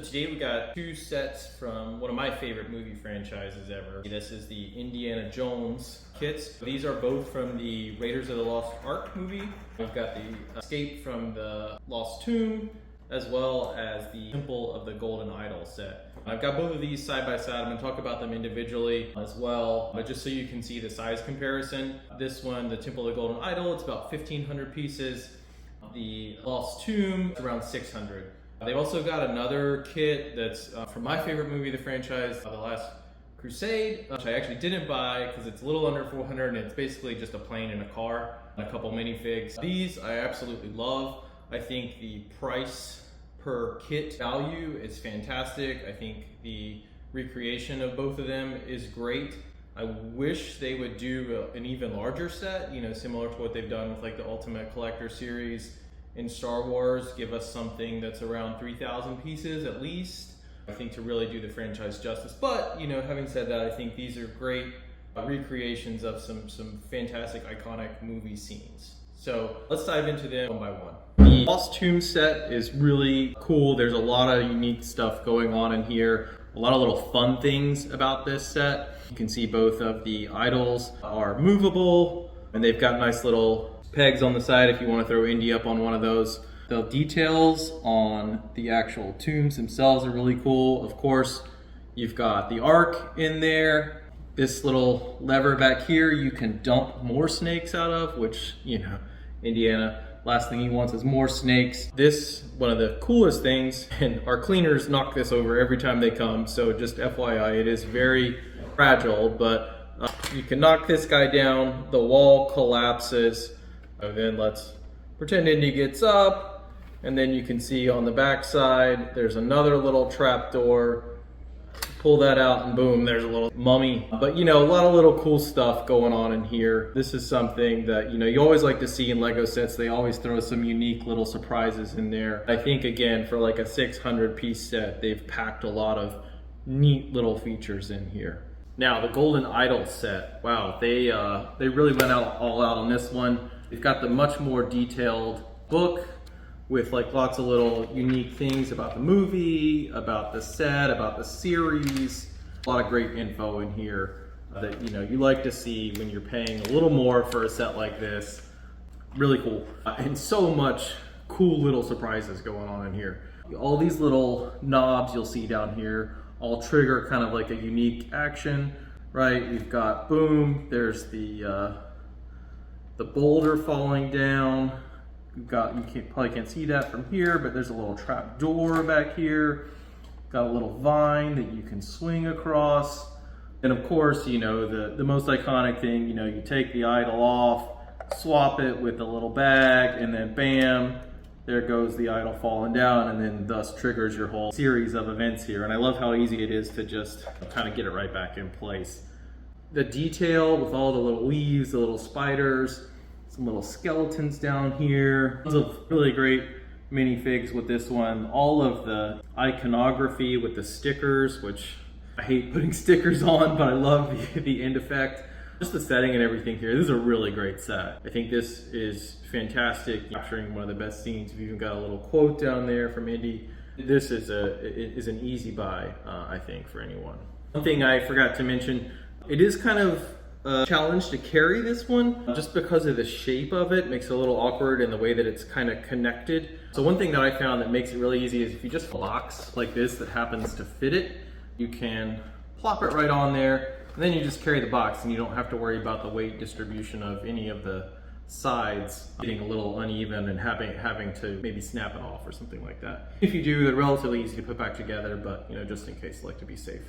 Today we got two sets from one of my favorite movie franchises ever. This is the Indiana Jones kits. These are both from the Raiders of the Lost Ark movie. We've got the Escape from the Lost Tomb, as well as the Temple of the Golden Idol set. I've got both of these side by side. I'm going to talk about them individually as well, but just so you can see the size comparison. This one, the Temple of the Golden Idol, it's about 1,500 pieces. The Lost Tomb, it's around 600. They've also got another kit that's from my favorite movie of the franchise, The Last Crusade, which I actually didn't buy because it's a little under 400 and it's basically just a plane and a car and a couple minifigs. These I absolutely love. I think the price per kit value is fantastic. I think the recreation of both of them is great. I wish they would do an even larger set, you know, similar to what they've done with like the Ultimate Collector series in Star Wars. Give us something that's around 3,000 pieces at least, I think, to really do the franchise justice. But, you know, having said that, I think these are great recreations of some fantastic iconic movie scenes. So let's dive into them one by one. The Lost Tomb set is really cool. There's a lot of unique stuff going on in here. A lot of little fun things about this set. You can see both of the idols are movable, and they've got nice little pegs on the side if you want to throw Indy up on one of those. The details on the actual tombs themselves are really cool. Of course, you've got the Ark in there. This little lever back here you can dump more snakes out of, which, you know, Indiana, last thing he wants is more snakes. This, one of the coolest things, and our cleaners knock this over every time they come, so just FYI, it is very fragile, but you can knock this guy down, the wall collapses. And then let's pretend Indy gets up, and then you can see on the back side there's another little trap door. Pull that out and boom, there's a little mummy. But, you know, a lot of little cool stuff going on in here. This is something that, you know, you always like to see in Lego sets. They always throw some unique little surprises in there. I think, again, for like a 600 piece set, they've packed a lot of neat little features in here. Now, the Golden Idol set, wow, they really went all out on this one. They've got the much more detailed book with like lots of little unique things about the movie, about the set, about the series. A lot of great info in here that, you know, you like to see when you're paying a little more for a set like this. Really cool. And so much cool little surprises going on in here. All these little knobs you'll see down here all trigger kind of like a unique action, right? We've got boom, there's the boulder falling down. We've got, probably can't see that from here, but there's a little trap door back here. Got a little vine that you can swing across. And of course, you know, the most iconic thing, you know, you take the idol off, swap it with a little bag, and then bam, there goes the idol falling down, and then thus triggers your whole series of events here. And I love how easy it is to just kind of get it right back in place. The detail with all the little leaves, the little spiders, some little skeletons down here. Tons of really great minifigs with this one. All of the iconography with the stickers, which I hate putting stickers on, but I love the end effect. Just the setting and everything here. This is a really great set. I think this is fantastic, capturing one of the best scenes. We've even got a little quote down there from Indy. This is an easy buy, I think, for anyone. One thing I forgot to mention, it is kind of a challenge to carry this one just because of the shape of it. Makes it a little awkward in the way that it's kind of connected. So one thing that I found that makes it really easy is if you just have a box like this that happens to fit it, you can plop it right on there, and then you just carry the box and you don't have to worry about the weight distribution of any of the sides getting a little uneven and having to maybe snap it off or something like that. If you do, they're relatively easy to put back together, but, you know, just in case, I like to be safe.